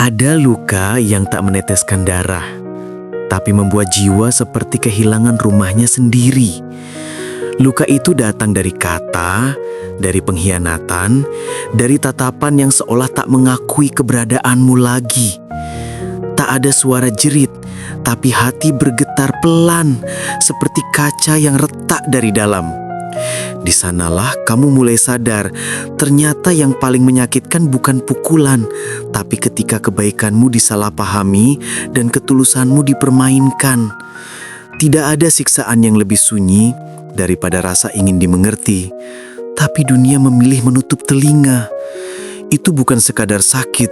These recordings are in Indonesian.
Ada luka yang tak meneteskan darah, tapi membuat jiwa seperti kehilangan rumahnya sendiri. Luka itu datang dari kata, dari pengkhianatan, dari tatapan yang seolah tak mengakui keberadaanmu lagi. Tak ada suara jerit, tapi hati bergetar pelan, seperti kaca yang retak dari dalam. Di sanalah kamu mulai sadar, ternyata yang paling menyakitkan bukan pukulan, tapi ketika kebaikanmu disalahpahami dan ketulusanmu dipermainkan. Tidak ada siksaan yang lebih sunyi daripada rasa ingin dimengerti, tapi dunia memilih menutup telinga. Itu bukan sekadar sakit,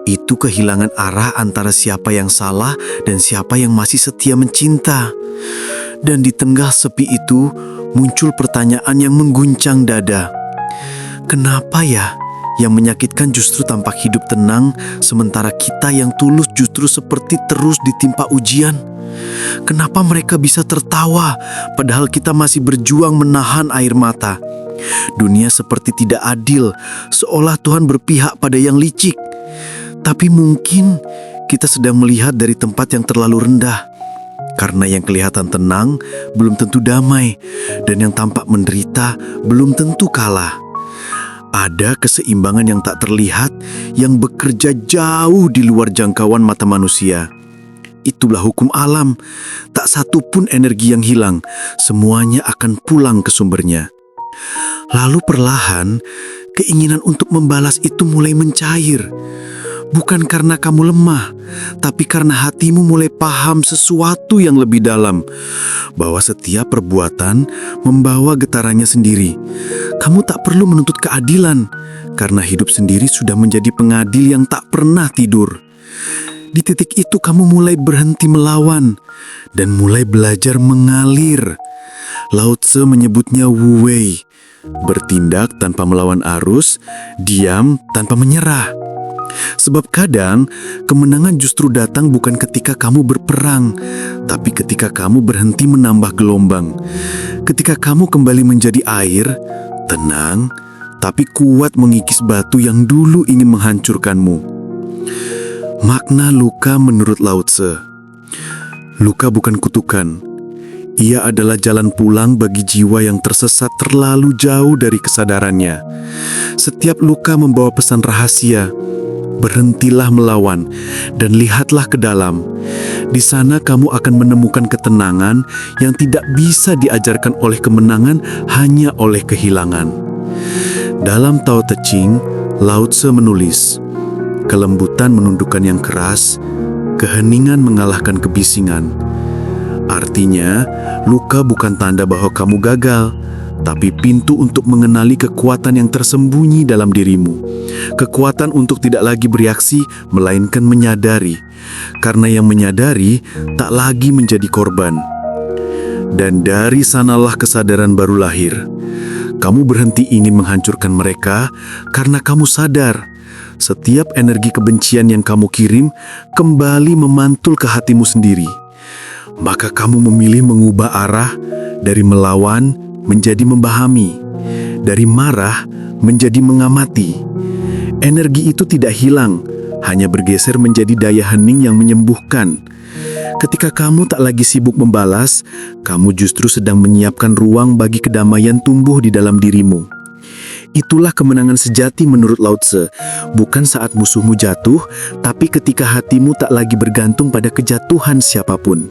itu kehilangan arah antara siapa yang salah dan siapa yang masih setia mencinta. Dan di tengah sepi itu, muncul pertanyaan yang mengguncang dada. Kenapa ya yang menyakitkan justru tampak hidup tenang, sementara kita yang tulus justru seperti terus ditimpa ujian? Kenapa mereka bisa tertawa, padahal kita masih berjuang menahan air mata? Dunia seperti tidak adil, seolah Tuhan berpihak pada yang licik. Tapi mungkin kita sedang melihat dari tempat yang terlalu rendah. Karena yang kelihatan tenang belum tentu damai, dan yang tampak menderita belum tentu kalah. Ada keseimbangan yang tak terlihat, yang bekerja jauh di luar jangkauan mata manusia. Itulah hukum alam, tak satu pun energi yang hilang, semuanya akan pulang ke sumbernya. Lalu perlahan, keinginan untuk membalas itu mulai mencair. Bukan karena kamu lemah, tapi karena hatimu mulai paham sesuatu yang lebih dalam, bahwa setiap perbuatan membawa getarannya sendiri. Kamu tak perlu menuntut keadilan, karena hidup sendiri sudah menjadi pengadil yang tak pernah tidur. Di titik itu kamu mulai berhenti melawan, dan mulai belajar mengalir. Lao Tse menyebutnya Wu Wei, bertindak tanpa melawan arus, diam tanpa menyerah. Sebab kadang kemenangan justru datang bukan ketika kamu berperang, tapi ketika kamu berhenti menambah gelombang. Ketika kamu kembali menjadi air, tenang, tapi kuat mengikis batu yang dulu ingin menghancurkanmu. Makna luka menurut Lao Tse. Luka bukan kutukan. Ia adalah jalan pulang bagi jiwa yang tersesat terlalu jauh dari kesadarannya. Setiap luka membawa pesan rahasia. Berhentilah melawan dan lihatlah ke dalam. Di sana kamu akan menemukan ketenangan yang tidak bisa diajarkan oleh kemenangan, hanya oleh kehilangan. Dalam Tao Te Ching, Lao Tse menulis, kelembutan menundukkan yang keras, keheningan mengalahkan kebisingan. Artinya, luka bukan tanda bahwa kamu gagal, tapi pintu untuk mengenali kekuatan yang tersembunyi dalam dirimu. Kekuatan untuk tidak lagi bereaksi, melainkan menyadari. Karena yang menyadari tak lagi menjadi korban. Dan dari sanalah kesadaran baru lahir. Kamu berhenti ingin menghancurkan mereka karena kamu sadar setiap energi kebencian yang kamu kirim kembali memantul ke hatimu sendiri. Maka kamu memilih mengubah arah dari melawan menjadi memahami, dari marah menjadi mengamati. Energi itu tidak hilang, hanya bergeser menjadi daya hening yang menyembuhkan. Ketika kamu tak lagi sibuk membalas, kamu justru sedang menyiapkan ruang bagi kedamaian tumbuh di dalam dirimu. Itulah kemenangan sejati menurut Lao Tse, bukan saat musuhmu jatuh, tapi ketika hatimu tak lagi bergantung pada kejatuhan siapapun.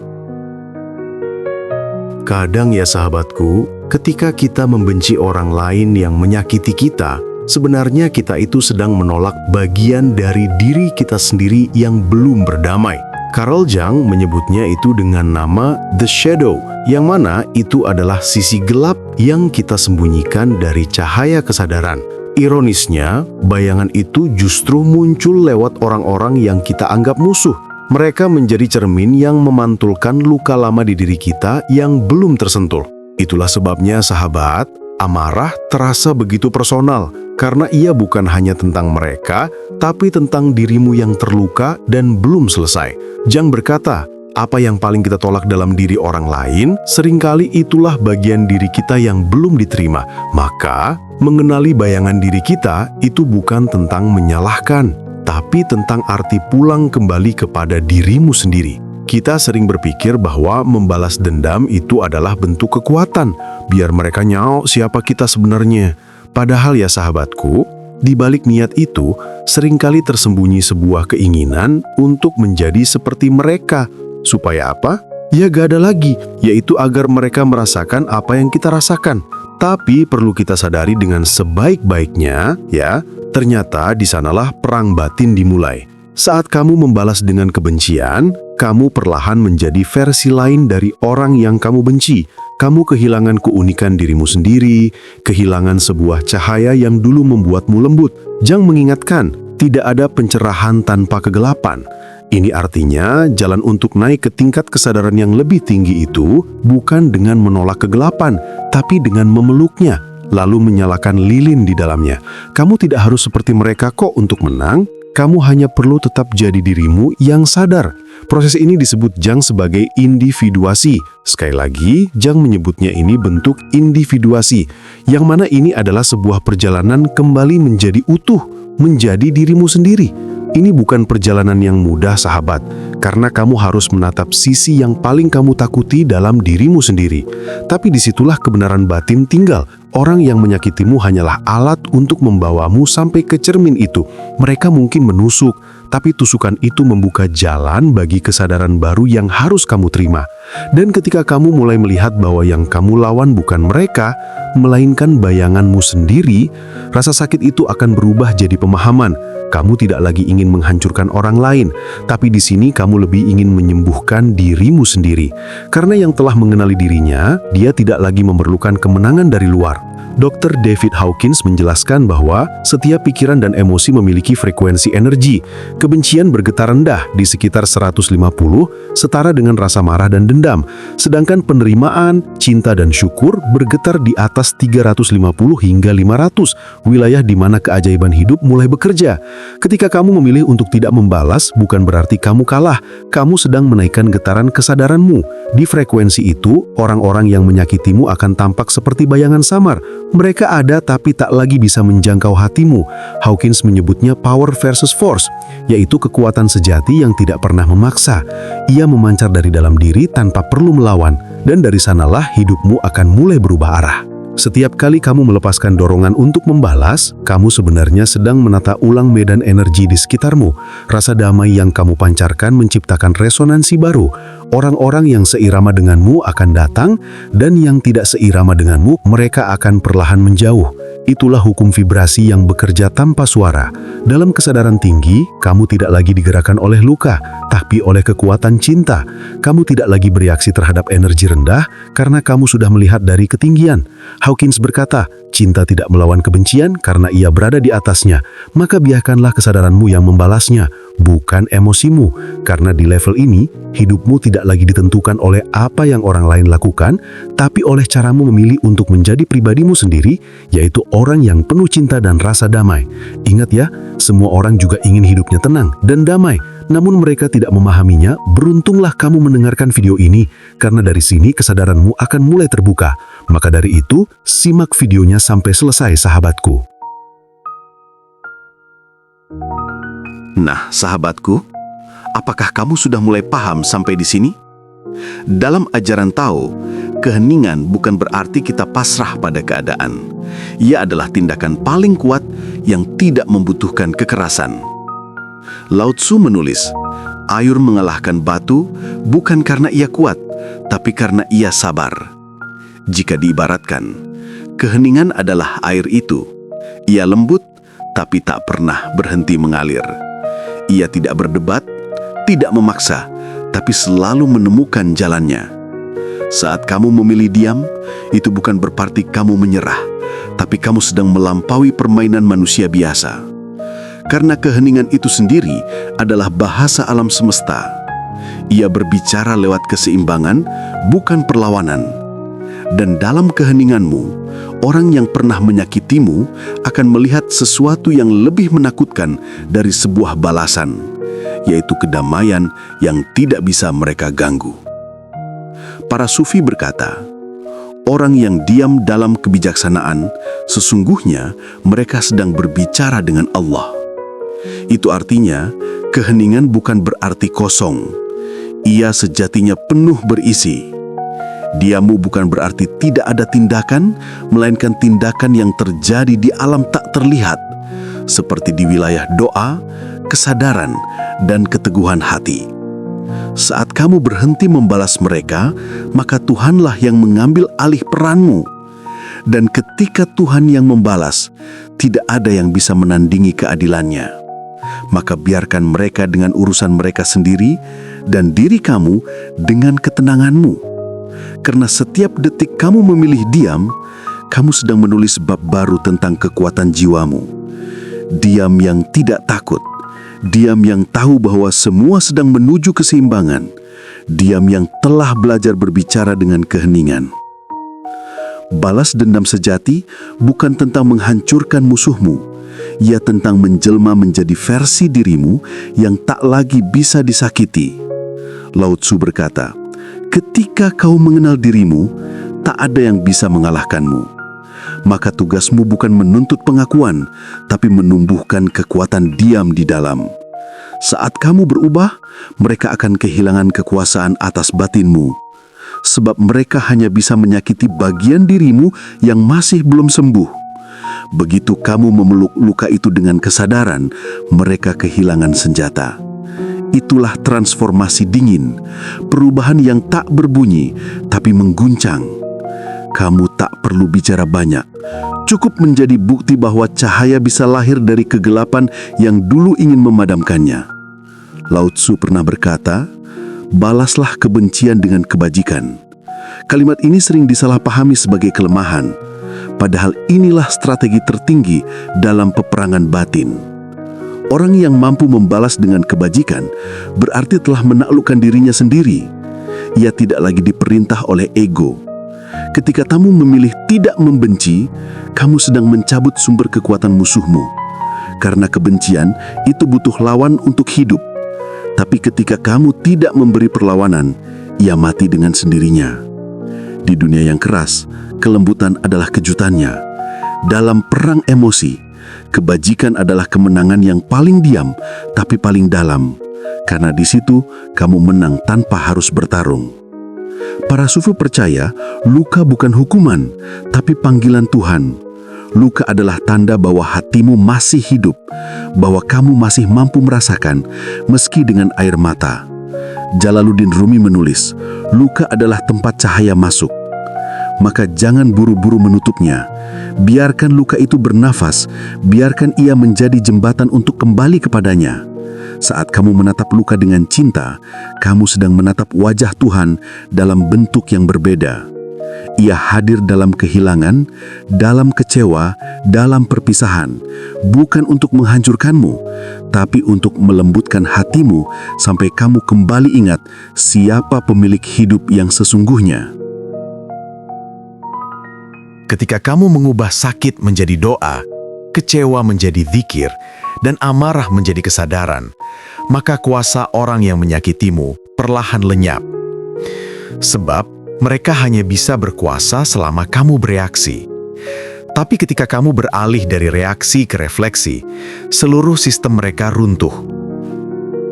Kadang ya sahabatku, ketika kita membenci orang lain yang menyakiti kita, sebenarnya kita itu sedang menolak bagian dari diri kita sendiri yang belum berdamai. Carl Jung menyebutnya itu dengan nama The Shadow, yang mana itu adalah sisi gelap yang kita sembunyikan dari cahaya kesadaran. Ironisnya, bayangan itu justru muncul lewat orang-orang yang kita anggap musuh. Mereka menjadi cermin yang memantulkan luka lama di diri kita yang belum tersentuh. Itulah sebabnya sahabat, amarah terasa begitu personal, karena ia bukan hanya tentang mereka, tapi tentang dirimu yang terluka dan belum selesai. Jung berkata, apa yang paling kita tolak dalam diri orang lain, seringkali itulah bagian diri kita yang belum diterima. Maka, mengenali bayangan diri kita itu bukan tentang menyalahkan, tapi tentang arti pulang kembali kepada dirimu sendiri. Kita sering berpikir bahwa membalas dendam itu adalah bentuk kekuatan, biar mereka nyaut siapa kita sebenarnya. Padahal ya sahabatku, di balik niat itu seringkali tersembunyi sebuah keinginan untuk menjadi seperti mereka. Supaya apa? Ya gak ada lagi, yaitu agar mereka merasakan apa yang kita rasakan. Tapi perlu kita sadari dengan sebaik-baiknya, ya, ternyata di sanalah perang batin dimulai. Saat kamu membalas dengan kebencian, kamu perlahan menjadi versi lain dari orang yang kamu benci. Kamu kehilangan keunikan dirimu sendiri, kehilangan sebuah cahaya yang dulu membuatmu lembut. Jang mengingatkan, tidak ada pencerahan tanpa kegelapan. Ini artinya jalan untuk naik ke tingkat kesadaran yang lebih tinggi itu bukan dengan menolak kegelapan, tapi dengan memeluknya, lalu menyalakan lilin di dalamnya. Kamu tidak harus seperti mereka kok untuk menang, kamu hanya perlu tetap jadi dirimu yang sadar. Proses ini disebut Jang sebagai individuasi. Sekali lagi, Jang menyebutnya ini bentuk individuasi, yang mana ini adalah sebuah perjalanan kembali menjadi utuh, menjadi dirimu sendiri. Ini bukan perjalanan yang mudah, sahabat, karena kamu harus menatap sisi yang paling kamu takuti dalam dirimu sendiri. Tapi disitulah kebenaran batin tinggal. Orang yang menyakitimu hanyalah alat untuk membawamu sampai ke cermin itu. Mereka mungkin menusuk, tapi tusukan itu membuka jalan bagi kesadaran baru yang harus kamu terima. Dan ketika kamu mulai melihat bahwa yang kamu lawan bukan mereka, melainkan bayanganmu sendiri, rasa sakit itu akan berubah jadi pemahaman. Kamu tidak lagi ingin menghancurkan orang lain, tapi di sini kamu lebih ingin menyembuhkan dirimu sendiri. Karena yang telah mengenali dirinya, dia tidak lagi memerlukan kemenangan dari luar. Dr. David Hawkins menjelaskan bahwa setiap pikiran dan emosi memiliki frekuensi energi. Kebencian bergetar rendah di sekitar 150, setara dengan rasa marah dan dendam. Sedangkan penerimaan, cinta dan syukur bergetar di atas 350 hingga 500, wilayah di mana keajaiban hidup mulai bekerja. Ketika kamu memilih untuk tidak membalas, bukan berarti kamu kalah. Kamu sedang menaikkan getaran kesadaranmu. Di frekuensi itu, orang-orang yang menyakitimu akan tampak seperti bayangan samar. Mereka ada tapi tak lagi bisa menjangkau hatimu. Hawkins menyebutnya power versus force, yaitu kekuatan sejati yang tidak pernah memaksa. Ia memancar dari dalam diri tanpa perlu melawan, dan dari sanalah hidupmu akan mulai berubah arah. Setiap kali kamu melepaskan dorongan untuk membalas, kamu sebenarnya sedang menata ulang medan energi di sekitarmu. Rasa damai yang kamu pancarkan menciptakan resonansi baru. Orang-orang yang seirama denganmu akan datang, dan yang tidak seirama denganmu, mereka akan perlahan menjauh. Itulah hukum vibrasi yang bekerja tanpa suara. Dalam kesadaran tinggi, kamu tidak lagi digerakkan oleh luka, tapi oleh kekuatan cinta. Kamu tidak lagi bereaksi terhadap energi rendah karena kamu sudah melihat dari ketinggian. Hawkins berkata, cinta tidak melawan kebencian karena ia berada di atasnya. Maka biarkanlah kesadaranmu yang membalasnya, bukan emosimu. Karena di level ini, hidupmu tidak lagi ditentukan oleh apa yang orang lain lakukan, tapi oleh caramu memilih untuk menjadi pribadimu sendiri, yaitu orang yang penuh cinta dan rasa damai. Ingat ya, semua orang juga ingin hidupnya tenang dan damai, namun mereka tidak memahaminya. Beruntunglah kamu mendengarkan video ini, karena dari sini kesadaranmu akan mulai terbuka. Maka dari itu, simak videonya sampai selesai, sahabatku. Nah, sahabatku, apakah kamu sudah mulai paham sampai di sini? Dalam ajaran Tao, keheningan bukan berarti kita pasrah pada keadaan. Ia adalah tindakan paling kuat yang tidak membutuhkan kekerasan. Lao Tzu menulis, air mengalahkan batu bukan karena ia kuat, tapi karena ia sabar. Jika diibaratkan, keheningan adalah air itu. Ia lembut, tapi tak pernah berhenti mengalir. Ia tidak berdebat, tidak memaksa, tapi selalu menemukan jalannya. Saat kamu memilih diam, itu bukan berarti kamu menyerah, tapi kamu sedang melampaui permainan manusia biasa. Karena keheningan itu sendiri adalah bahasa alam semesta. Ia berbicara lewat keseimbangan, bukan perlawanan. Dan dalam keheninganmu, orang yang pernah menyakitimu akan melihat sesuatu yang lebih menakutkan dari sebuah balasan, yaitu kedamaian yang tidak bisa mereka ganggu. Para sufi berkata, orang yang diam dalam kebijaksanaan, sesungguhnya mereka sedang berbicara dengan Allah. Itu artinya, keheningan bukan berarti kosong. Ia sejatinya penuh berisi. Diammu bukan berarti tidak ada tindakan, melainkan tindakan yang terjadi di alam tak terlihat, seperti di wilayah doa, kesadaran, dan keteguhan hati. Saat kamu berhenti membalas mereka, maka Tuhanlah yang mengambil alih peranmu. Dan ketika Tuhan yang membalas, tidak ada yang bisa menandingi keadilannya. Maka biarkan mereka dengan urusan mereka sendiri, dan diri kamu dengan ketenanganmu. Karena setiap detik kamu memilih diam, kamu sedang menulis bab baru tentang kekuatan jiwamu. Diam yang tidak takut, diam yang tahu bahwa semua sedang menuju keseimbangan, diam yang telah belajar berbicara dengan keheningan. Balas dendam sejati bukan tentang menghancurkan musuhmu, ia tentang menjelma menjadi versi dirimu yang tak lagi bisa disakiti. Lao Tzu berkata, ketika kau mengenal dirimu, tak ada yang bisa mengalahkanmu. Maka tugasmu bukan menuntut pengakuan, tapi menumbuhkan kekuatan diam di dalam. Saat kamu berubah, mereka akan kehilangan kekuasaan atas batinmu. Sebab mereka hanya bisa menyakiti bagian dirimu yang masih belum sembuh. Begitu kamu memeluk luka itu dengan kesadaran, mereka kehilangan senjata. Itulah transformasi dingin, perubahan yang tak berbunyi, tapi mengguncang. Kamu tak perlu bicara banyak, cukup menjadi bukti bahwa cahaya bisa lahir dari kegelapan yang dulu ingin memadamkannya. Lao Tzu pernah berkata, balaslah kebencian dengan kebajikan. Kalimat ini sering disalahpahami sebagai kelemahan, padahal inilah strategi tertinggi dalam peperangan batin. Orang yang mampu membalas dengan kebajikan berarti telah menaklukkan dirinya sendiri. Ia tidak lagi diperintah oleh ego. Ketika kamu memilih tidak membenci, kamu sedang mencabut sumber kekuatan musuhmu. Karena kebencian itu butuh lawan untuk hidup. Tapi ketika kamu tidak memberi perlawanan, ia mati dengan sendirinya. Di dunia yang keras, kelembutan adalah kejutannya. Dalam perang emosi, kebajikan adalah kemenangan yang paling diam, tapi paling dalam. Karena di situ, kamu menang tanpa harus bertarung. Para sufi percaya, luka bukan hukuman, tapi panggilan Tuhan. Luka adalah tanda bahwa hatimu masih hidup, bahwa kamu masih mampu merasakan, meski dengan air mata. Jalaluddin Rumi menulis, luka adalah tempat cahaya masuk. Maka jangan buru-buru menutupnya. Biarkan luka itu bernafas, biarkan ia menjadi jembatan untuk kembali kepadanya. Saat kamu menatap luka dengan cinta, kamu sedang menatap wajah Tuhan dalam bentuk yang berbeda. Ia hadir dalam kehilangan, dalam kecewa, dalam perpisahan, bukan untuk menghancurkanmu, tapi untuk melembutkan hatimu sampai kamu kembali ingat siapa pemilik hidup yang sesungguhnya. Ketika kamu mengubah sakit menjadi doa, kecewa menjadi zikir, dan amarah menjadi kesadaran, maka kuasa orang yang menyakitimu perlahan lenyap. Sebab mereka hanya bisa berkuasa selama kamu bereaksi. Tapi ketika kamu beralih dari reaksi ke refleksi, seluruh sistem mereka runtuh.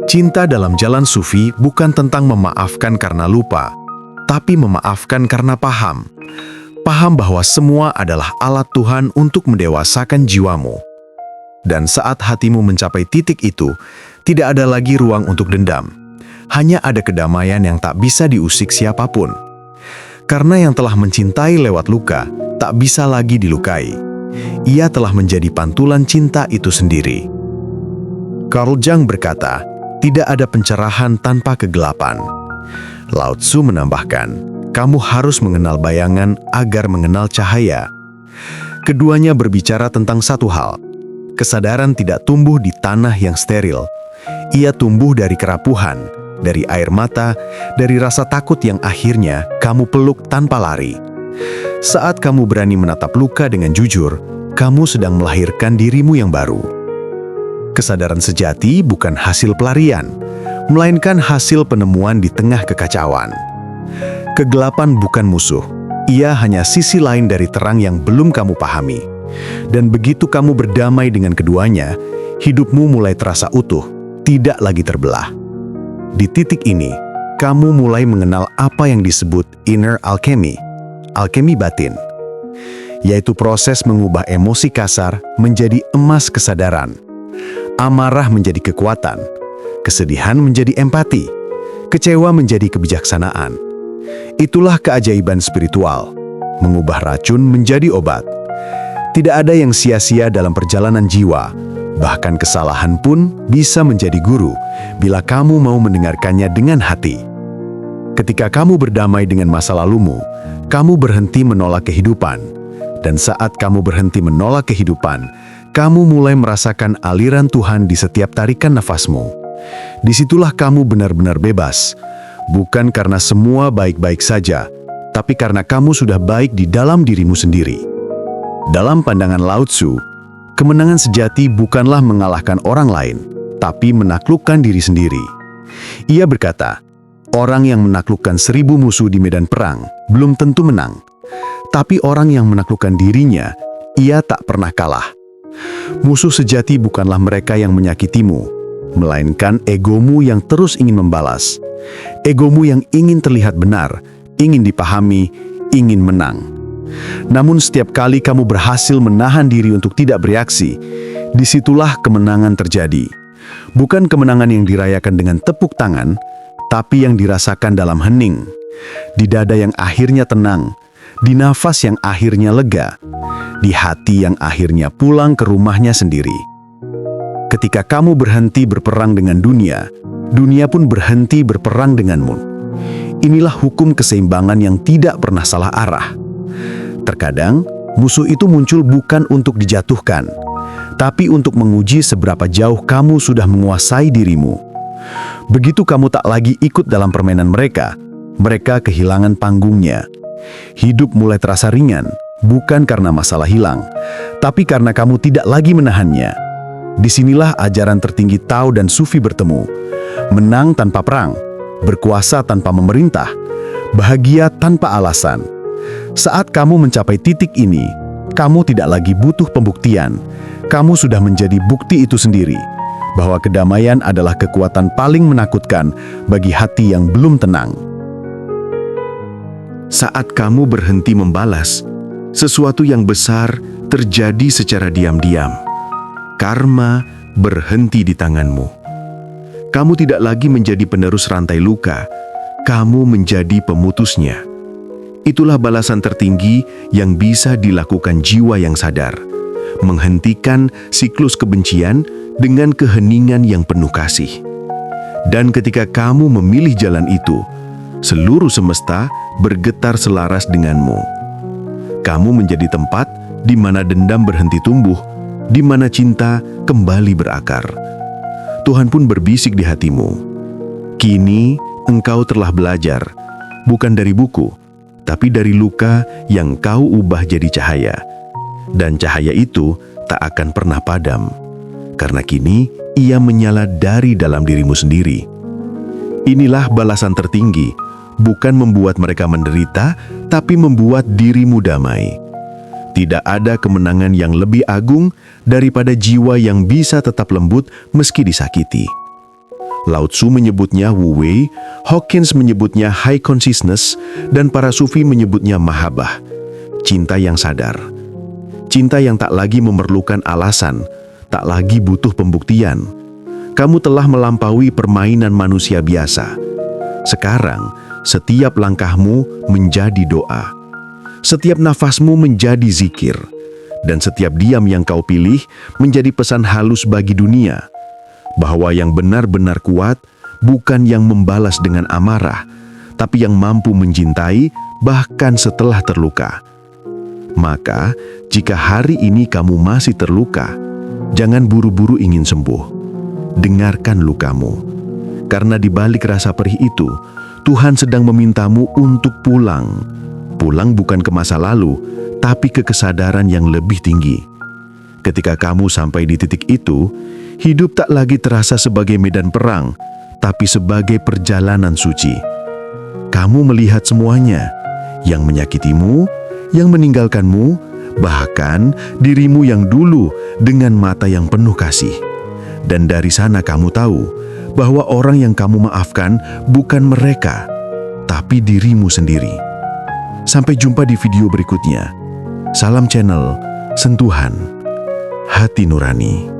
Cinta dalam jalan sufi bukan tentang memaafkan karena lupa, tapi memaafkan karena paham. Paham bahwa semua adalah alat Tuhan untuk mendewasakan jiwamu. Dan saat hatimu mencapai titik itu, tidak ada lagi ruang untuk dendam. Hanya ada kedamaian yang tak bisa diusik siapapun. Karena yang telah mencintai lewat luka, tak bisa lagi dilukai. Ia telah menjadi pantulan cinta itu sendiri. Carl Jung berkata, tidak ada pencerahan tanpa kegelapan. Lao Tzu menambahkan, kamu harus mengenal bayangan agar mengenal cahaya. Keduanya berbicara tentang satu hal. Kesadaran tidak tumbuh di tanah yang steril. Ia tumbuh dari kerapuhan, dari air mata, dari rasa takut yang akhirnya kamu peluk tanpa lari. Saat kamu berani menatap luka dengan jujur, kamu sedang melahirkan dirimu yang baru. Kesadaran sejati bukan hasil pelarian, melainkan hasil penemuan di tengah kekacauan. Kegelapan bukan musuh, ia hanya sisi lain dari terang yang belum kamu pahami. Dan begitu kamu berdamai dengan keduanya, hidupmu mulai terasa utuh, tidak lagi terbelah. Di titik ini, kamu mulai mengenal apa yang disebut inner alchemy, alkemi batin, yaitu proses mengubah emosi kasar menjadi emas kesadaran, amarah menjadi kekuatan, kesedihan menjadi empati, kecewa menjadi kebijaksanaan. Itulah keajaiban spiritual, mengubah racun menjadi obat. Tidak ada yang sia-sia dalam perjalanan jiwa, bahkan kesalahan pun bisa menjadi guru bila kamu mau mendengarkannya dengan hati. Ketika kamu berdamai dengan masa lalumu, kamu berhenti menolak kehidupan. Dan saat kamu berhenti menolak kehidupan, kamu mulai merasakan aliran Tuhan di setiap tarikan nafasmu. Disitulah kamu benar-benar bebas, bukan karena semua baik-baik saja, tapi karena kamu sudah baik di dalam dirimu sendiri. Dalam pandangan Lao Tzu, kemenangan sejati bukanlah mengalahkan orang lain, tapi menaklukkan diri sendiri. Ia berkata, orang yang menaklukkan 1000 musuh di medan perang belum tentu menang, tapi orang yang menaklukkan dirinya, ia tak pernah kalah. Musuh sejati bukanlah mereka yang menyakitimu, melainkan egomu yang terus ingin membalas. Egomu yang ingin terlihat benar, ingin dipahami, ingin menang. Namun setiap kali kamu berhasil menahan diri untuk tidak bereaksi, disitulah kemenangan terjadi. Bukan kemenangan yang dirayakan dengan tepuk tangan, tapi yang dirasakan dalam hening, di dada yang akhirnya tenang, di nafas yang akhirnya lega, di hati yang akhirnya pulang ke rumahnya sendiri. Ketika kamu berhenti berperang dengan dunia, dunia pun berhenti berperang denganmu. Inilah hukum keseimbangan yang tidak pernah salah arah. Terkadang, musuh itu muncul bukan untuk dijatuhkan, tapi untuk menguji seberapa jauh kamu sudah menguasai dirimu. Begitu kamu tak lagi ikut dalam permainan mereka, mereka kehilangan panggungnya. Hidup mulai terasa ringan, bukan karena masalah hilang, tapi karena kamu tidak lagi menahannya. Disinilah ajaran tertinggi Tao dan Sufi bertemu. Menang tanpa perang, berkuasa tanpa memerintah, bahagia tanpa alasan. Saat kamu mencapai titik ini, kamu tidak lagi butuh pembuktian. Kamu sudah menjadi bukti itu sendiri, bahwa kedamaian adalah kekuatan paling menakutkan bagi hati yang belum tenang. Saat kamu berhenti membalas, sesuatu yang besar terjadi secara diam-diam. Karma berhenti di tanganmu. Kamu tidak lagi menjadi penerus rantai luka, kamu menjadi pemutusnya. Itulah balasan tertinggi yang bisa dilakukan jiwa yang sadar, menghentikan siklus kebencian dengan keheningan yang penuh kasih. Dan ketika kamu memilih jalan itu, seluruh semesta bergetar selaras denganmu. Kamu menjadi tempat di mana dendam berhenti tumbuh, di mana cinta kembali berakar. Tuhan pun berbisik di hatimu, kini engkau telah belajar, bukan dari buku, tapi dari luka yang kau ubah jadi cahaya. Dan cahaya itu tak akan pernah padam, karena kini ia menyala dari dalam dirimu sendiri. Inilah balasan tertinggi, bukan membuat mereka menderita, tapi membuat dirimu damai. Tidak ada kemenangan yang lebih agung daripada jiwa yang bisa tetap lembut meski disakiti. Lao Tzu menyebutnya Wu Wei, Hawkins menyebutnya high consciousness, dan para sufi menyebutnya mahabbah, cinta yang sadar. Cinta yang tak lagi memerlukan alasan, tak lagi butuh pembuktian. Kamu telah melampaui permainan manusia biasa. Sekarang, setiap langkahmu menjadi doa. Setiap nafasmu menjadi zikir, dan setiap diam yang kau pilih menjadi pesan halus bagi dunia, bahwa yang benar-benar kuat bukan yang membalas dengan amarah, tapi yang mampu mencintai bahkan setelah terluka. Maka, jika hari ini kamu masih terluka, jangan buru-buru ingin sembuh. Dengarkan lukamu, karena di balik rasa perih itu, Tuhan sedang memintamu untuk pulang. Pulang bukan ke masa lalu, tapi ke kesadaran yang lebih tinggi. Ketika kamu sampai di titik itu, hidup tak lagi terasa sebagai medan perang, tapi sebagai perjalanan suci. Kamu melihat semuanya, yang menyakitimu, yang meninggalkanmu, bahkan dirimu yang dulu dengan mata yang penuh kasih. Dan dari sana kamu tahu bahwa orang yang kamu maafkan bukan mereka, tapi dirimu sendiri. Sampai jumpa di video berikutnya. Salam channel Sentuhan Hati Nurani.